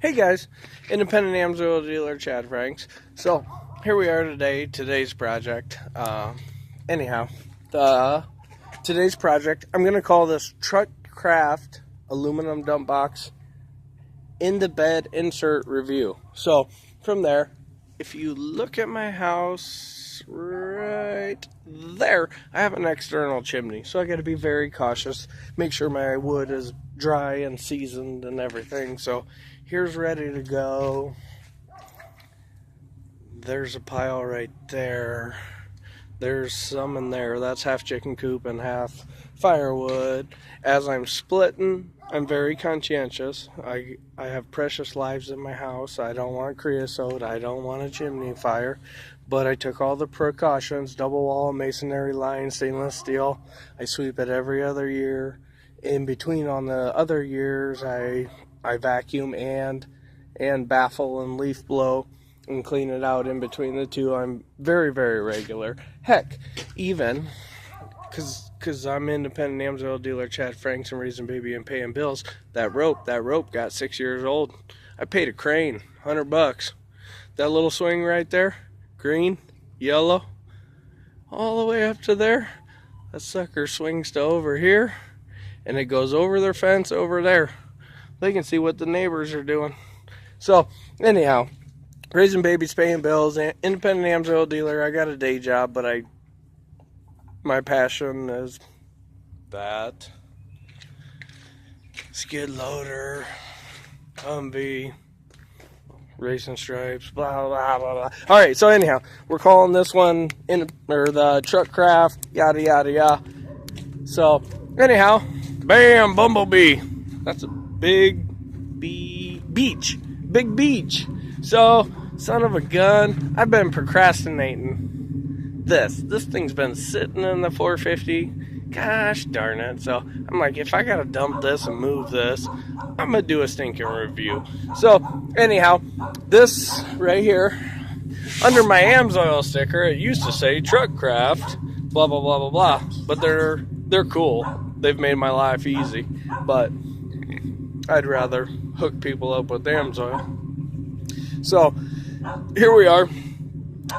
Hey guys, independent Amsoil dealer Chad Franks. So here we are today. Today's project. Today's project. I'm gonna call this Truck Craft aluminum dump box in the bed insert review. So from there, if you look at my house right there, I have an external chimney, so I got to be very cautious. Make sure my wood is dry and seasoned and everything. So here's ready to go. There's a pile right there. There's some in there. That's half chicken coop and half firewood. As I'm splitting, I'm very conscientious. I have precious lives in my house. I don't want creosote. I don't want a chimney fire. But I took all the precautions. Double wall, masonry line, stainless steel. I sweep it every other year. In between on the other years, I vacuum and baffle and leaf blow and clean it out in between the two. I'm very, very regular. Heck, even because I'm independent Amsoil dealer Chad Franks and raising baby and paying bills, that rope got 6 years old. I paid a crane, $100. That little swing right there, green, yellow, all the way up to there, that sucker swings to over here, and it goes over their fence over there. They can see what the neighbors are doing. So anyhow, raising babies, paying bills, independent Amsoil dealer. I got a day job, but my passion is that skid loader, Humvee, racing stripes, blah blah blah blah. All right, so anyhow, we're calling this one the Truck Craft, yada yada yada. So anyhow, bam, bumblebee. That's a big beach. So, son of a gun, I've been procrastinating this thing's been sitting in the 450, gosh darn it. So I'm like, if I gotta dump this and move this, I'm gonna do a stinking review. So anyhow, this right here, under my Amsoil sticker, it used to say Truck Craft, blah blah blah blah blah, but they're cool. They've made my life easy, but I'd rather hook people up with Amsoil. So here we are.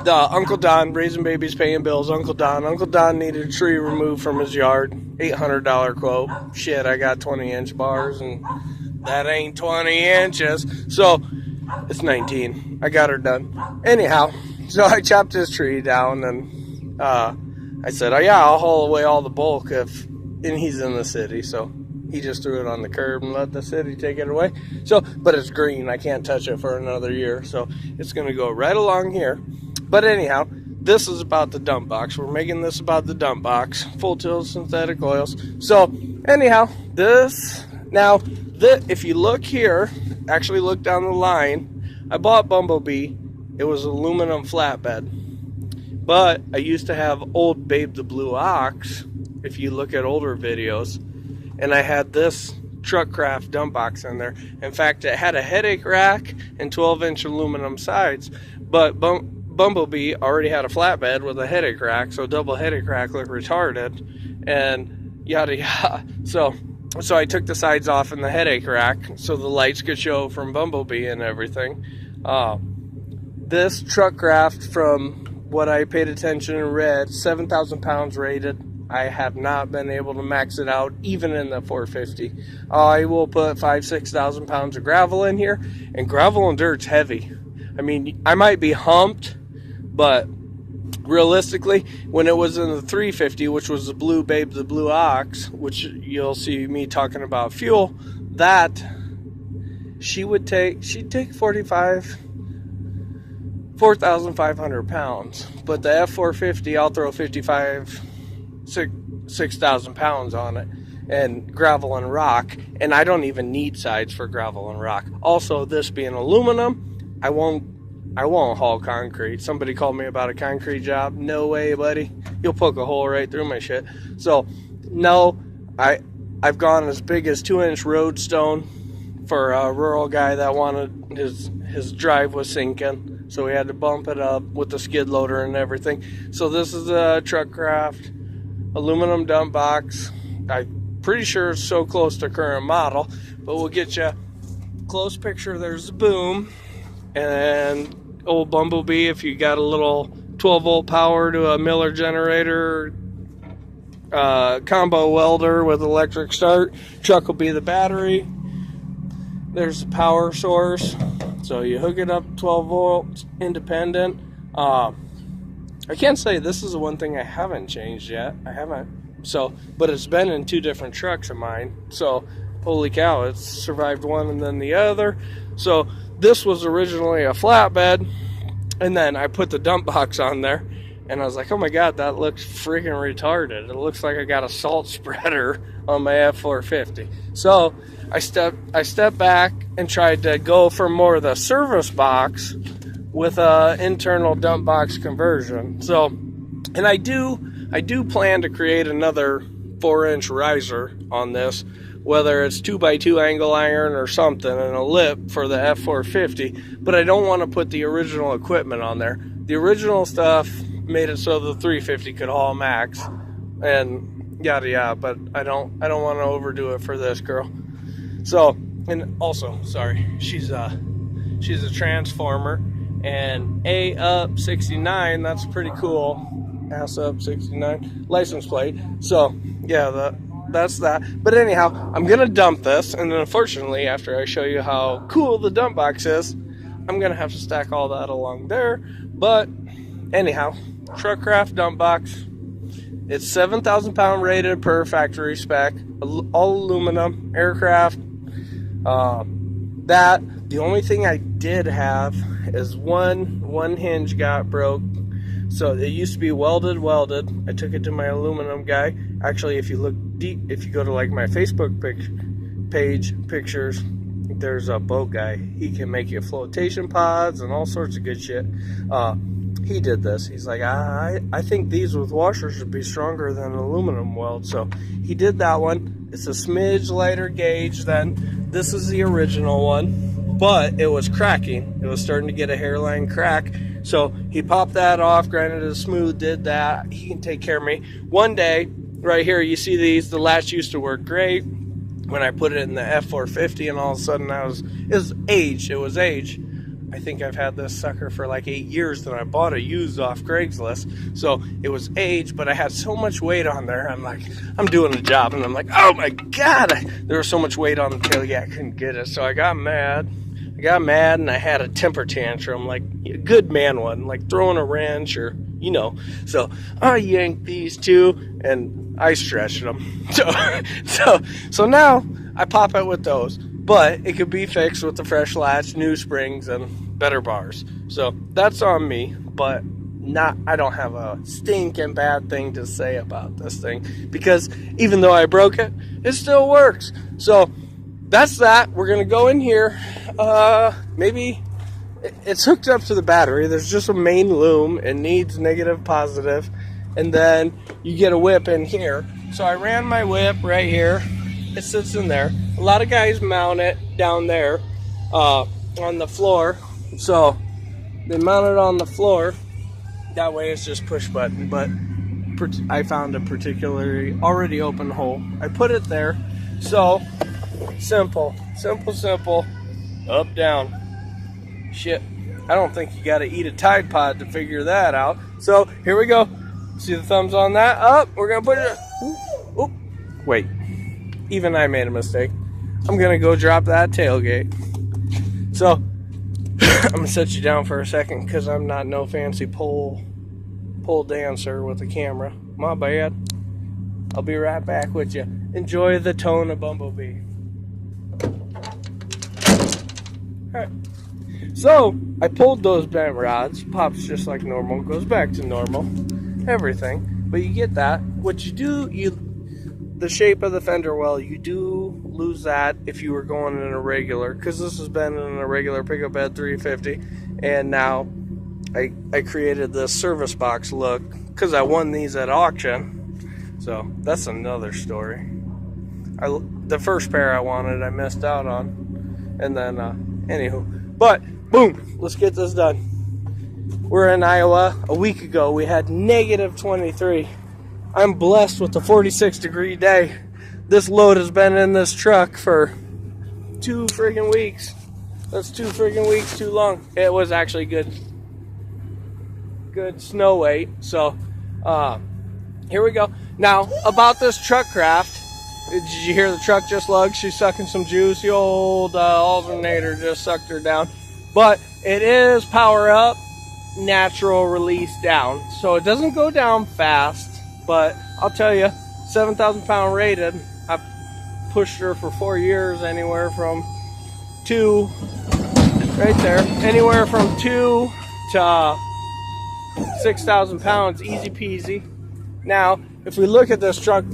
Uncle Don, raising babies, paying bills. Uncle Don needed a tree removed from his yard. $800 quote. Shit, I got 20-inch bars, and that ain't 20 inches. So it's 19. I got her done. Anyhow, so I chopped his tree down, and I said, oh yeah, I'll haul away all the bulk and he's in the city, so he just threw it on the curb and let the city take it away. So, but it's green. I can't touch it for another year, so it's going to go right along here. But anyhow, this is about the dump box. We're making this about the dump box. Full tilt synthetic oils. So anyhow, if you look here, actually look down the line, I bought Bumblebee. It was aluminum flatbed. But I used to have old Babe the Blue Ox, if you look at older videos, and I had this Truck Craft dump box in there. In fact, it had a headache rack and 12-inch aluminum sides, but Bumblebee already had a flatbed with a headache rack, so double headache rack looked retarded, and yada yada. So I took the sides off in the headache rack so the lights could show from Bumblebee and everything. This Truck Craft, from what I paid attention and read, 7,000 pounds rated. I have not been able to max it out, even in the 450. I will put 5,000-6,000 pounds of gravel in here, and gravel and dirt's heavy. I mean, I might be humped, but realistically, when it was in the 350, which was the blue Babe the Blue Ox, which you'll see me talking about fuel, that she'd take 4,500 pounds. But the F450, I'll throw 6,000 pounds on it, and gravel and rock, and I don't even need sides for gravel and rock. Also, this being aluminum, I won't haul concrete. Somebody called me about a concrete job. No way, buddy. You'll poke a hole right through my shit. So no, I've gone as big as 2-inch road stone for a rural guy that wanted his drive was sinking, so we had to bump it up with the skid loader and everything. So this is a Truck Craft aluminum dump box. I'm pretty sure it's so close to current model, but we'll get you close picture, there's the boom. And old Bumblebee, if you got a little 12-volt power to a Miller generator, combo welder with electric start, truck will be the battery. There's the power source. So you hook it up 12 volts, independent. I can't say this is the one thing I haven't changed yet. I haven't. So, but it's been in 2 different trucks of mine. So, holy cow, it's survived one and then the other. So, this was originally a flatbed, and then I put the dump box on there, and I was like, oh my god, that looks freaking retarded. It looks like I got a salt spreader on my F450. So, I stepped back and tried to go for more of the service box with a internal dump box conversion. So, and I do plan to create another 4-inch riser on this, whether it's 2x2 angle iron or something, and a lip for the F450, but I don't want to put the original equipment on there. The original stuff made it so the 350 could haul max, and yada yada, but I don't want to overdo it for this girl. So, and also, sorry, she's a transformer, and A up 69, that's pretty cool. Ass up 69 license plate. So yeah, that's that. But anyhow, I'm gonna dump this, and then unfortunately, after I show you how cool the dump box is, I'm gonna have to stack all that along there. But anyhow, Truckcraft dump box. It's 7,000 pound rated per factory spec, all aluminum, aircraft. The only thing I did have is one hinge got broke. So it used to be welded. I took it to my aluminum guy. Actually, if you look deep, if you go to like my Facebook page pictures, there's a boat guy. He can make you flotation pods and all sorts of good shit. He did this. He's like, I think these with washers would be stronger than aluminum weld. So he did that one. It's a smidge lighter gauge than this is the original one, but it was cracking. It was starting to get a hairline crack. So he popped that off, grinded it smooth, did that. He can take care of me. One day, right here, you see these, the latch used to work great. When I put it in the F450, and all of a sudden it was aged. I think I've had this sucker for like 8 years, that I bought a used off Craigslist. So it was aged, but I had so much weight on there. I'm like, I'm doing a job, and I'm like, oh my God, there was so much weight on the tailgate, I couldn't get it. So I got mad, and I had a temper tantrum, like a good man one, like throwing a wrench or, you know. So I yanked these two, and I stretched them. So now I pop it with those. But it could be fixed with the fresh latch, new springs, and better bars. So that's on me, but I don't have a stinking bad thing to say about this thing, because even though I broke it, it still works. So that's that. We're gonna go in here. Maybe it's hooked up to the battery. There's just a main loom. It needs negative, positive, and then you get a whip in here. So I ran my whip right here. It sits in there. A lot of guys mount it down there on the floor. So they mount it on the floor. That way it's just push button. But I found a particularly already open hole. I put it there. So simple. Up, down. Shit. I don't think you got to eat a Tide Pod to figure that out. So here we go. See the thumbs on that? Up. We're going to put it. Oop. Wait. Even I made a mistake. I'm gonna go drop that tailgate. So I'm gonna set you down for a second, because I'm not no fancy pole dancer with a camera. My bad. I'll be right back with you. Enjoy the tone of Bumblebee. Alright. So I pulled those bent rods. Pops just like normal. Goes back to normal. Everything. But you get that. What you do, the shape of the fender well, you do lose that if you were going in a regular, because this has been in a regular pickup bed 350, and now I created this service box look because I won these at auction. So that's another story. The first pair I wanted, I missed out on, and then anywho, but boom, let's get this done. We're in Iowa. A week ago we had negative 23. I'm blessed with a 46-degree day. This load has been in this truck for 2 friggin' weeks. That's 2 freaking weeks too long. It was actually good snow weight. So here we go. Now about this truck craft. Did you hear the truck just lugged? She's sucking some juice. The old alternator just sucked her down. But it is power up, natural release down. So it doesn't go down fast. But I'll tell you, 7,000 pound rated. I've pushed her for 4 years, anywhere from 2, right there, anywhere from 2 to 6,000 pounds, easy peasy. Now, if we look at this truck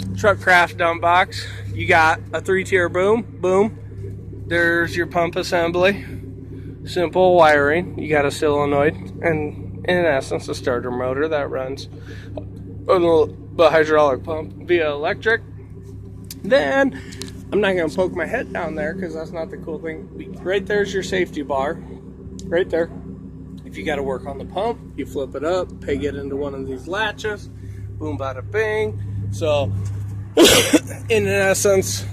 craft dump box, you got a 3-tier boom. There's your pump assembly, simple wiring. You got a solenoid, and in essence, a starter motor that runs the hydraulic pump via electric. Then, I'm not gonna poke my head down there because that's not the cool thing. Right there's your safety bar, right there. If you got to work on the pump, you flip it up, peg it into one of these latches. Boom, bada, bing. So, in essence,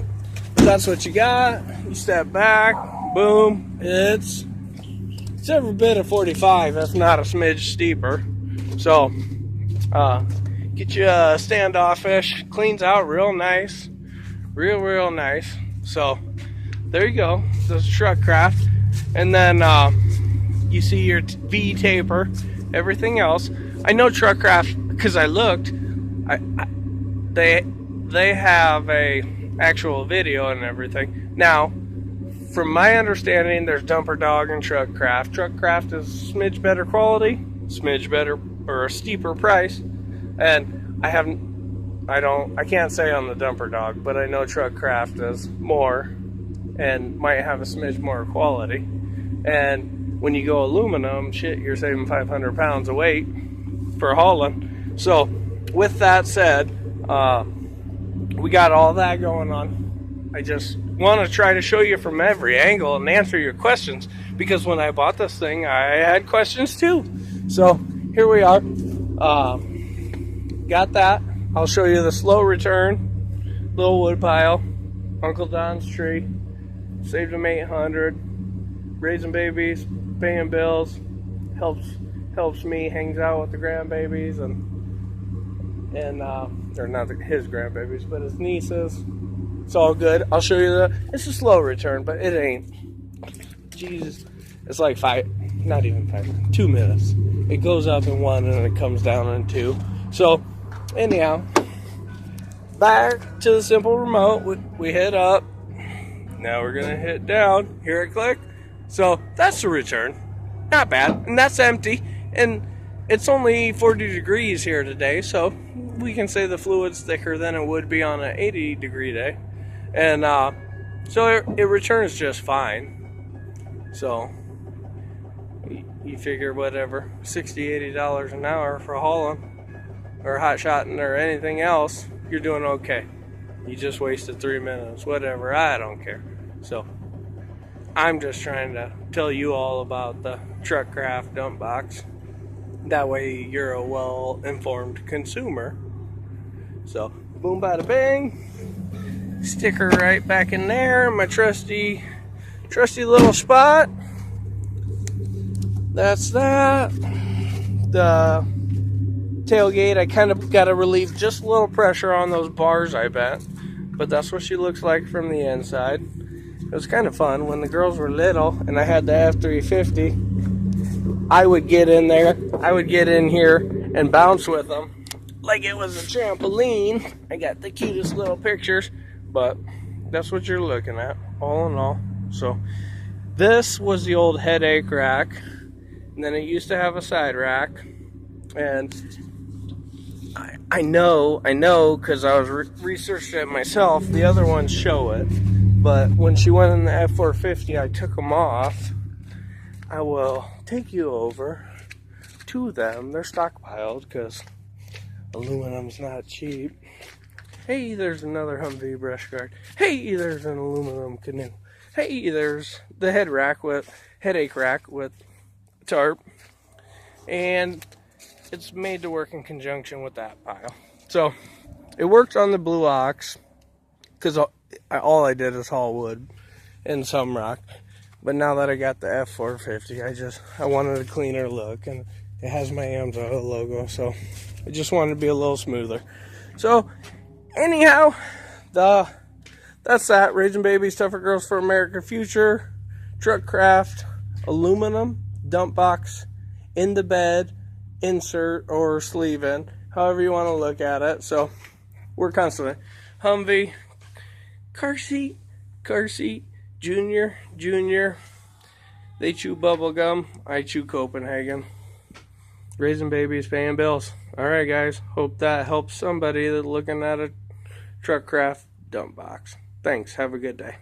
that's what you got. You step back, boom. It's every bit of 45, if not a smidge steeper. So, get you standoffish, cleans out real nice, real nice. So, there you go. This is truck craft, and then you see your V taper, everything else. I know truck craft because I looked. They have a actual video and everything. Now, from my understanding, there's Dumper Dog and Truck Craft. Truck Craft is smidge better quality, smidge better or a steeper price, and I can't say on the Dumper Dog, but I know Truck Craft is more and might have a smidge more quality. And when you go aluminum, shit, you're saving 500 pounds of weight for hauling. So, with that said, we got all that going on. I just want to try to show you from every angle and answer your questions, because when I bought this thing, I had questions too. So, here we are. Got that. I'll show you the slow return, little wood pile, Uncle Don's tree, saved him 800, raising babies, paying bills, helps me, hangs out with the grandbabies and or not his grandbabies, but his nieces. It's all good. I'll show you it's a slow return, but it ain't. Jesus, it's like 2 minutes. It goes up in 1 and it comes down in 2. So, anyhow, back to the simple remote. We hit up. Now we're gonna hit down. Hear it click. So that's the return. Not bad, and that's empty. And it's only 40 degrees here today, so we can say the fluid's thicker than it would be on an 80-degree day. And so it returns just fine. So you figure whatever, $60, $80 an hour for hauling or hot shotting or anything else, you're doing okay. You just wasted 3 minutes, whatever, I don't care. So I'm just trying to tell you all about the truck craft dump box. That way you're a well-informed consumer. So, boom, bada, bang. Sticker right back in there. My trusty little spot. That's that. The tailgate, I kind of got to relieve just a little pressure on those bars, I bet. But that's what she looks like from the inside. It was kind of fun. When the girls were little and I had the F350, I would get in there. I would get in here and bounce with them like it was a trampoline. I got the cutest little pictures, but that's what you're looking at, all in all. So this was the old headache rack, and then it used to have a side rack. And I know, because I was researching it myself. The other ones show it. But when she went in the F450, I took them off. I will take you over to them. They're stockpiled because aluminum's not cheap. Hey, there's another Humvee brush guard. Hey, there's an aluminum canoe. Hey, there's the headache rack with tarp. And it's made to work in conjunction with that pile. So it works on the Blue Ox because all I did is haul wood and some rock. But now that I got the F450, I wanted a cleaner look, and it has my Amsoil logo, so I just wanted to be a little smoother. So anyhow, that's that. Raising Babies, Tougher Girls for America Future, truck craft, aluminum, dump box, in the bed, insert or sleeve in, however you want to look at it. So we're constantly Humvee, car seat, junior. They chew bubble gum, I chew Copenhagen. Raising babies, paying bills. Alright guys, hope that helps somebody that's looking at a truck craft dump box. Thanks, have a good day.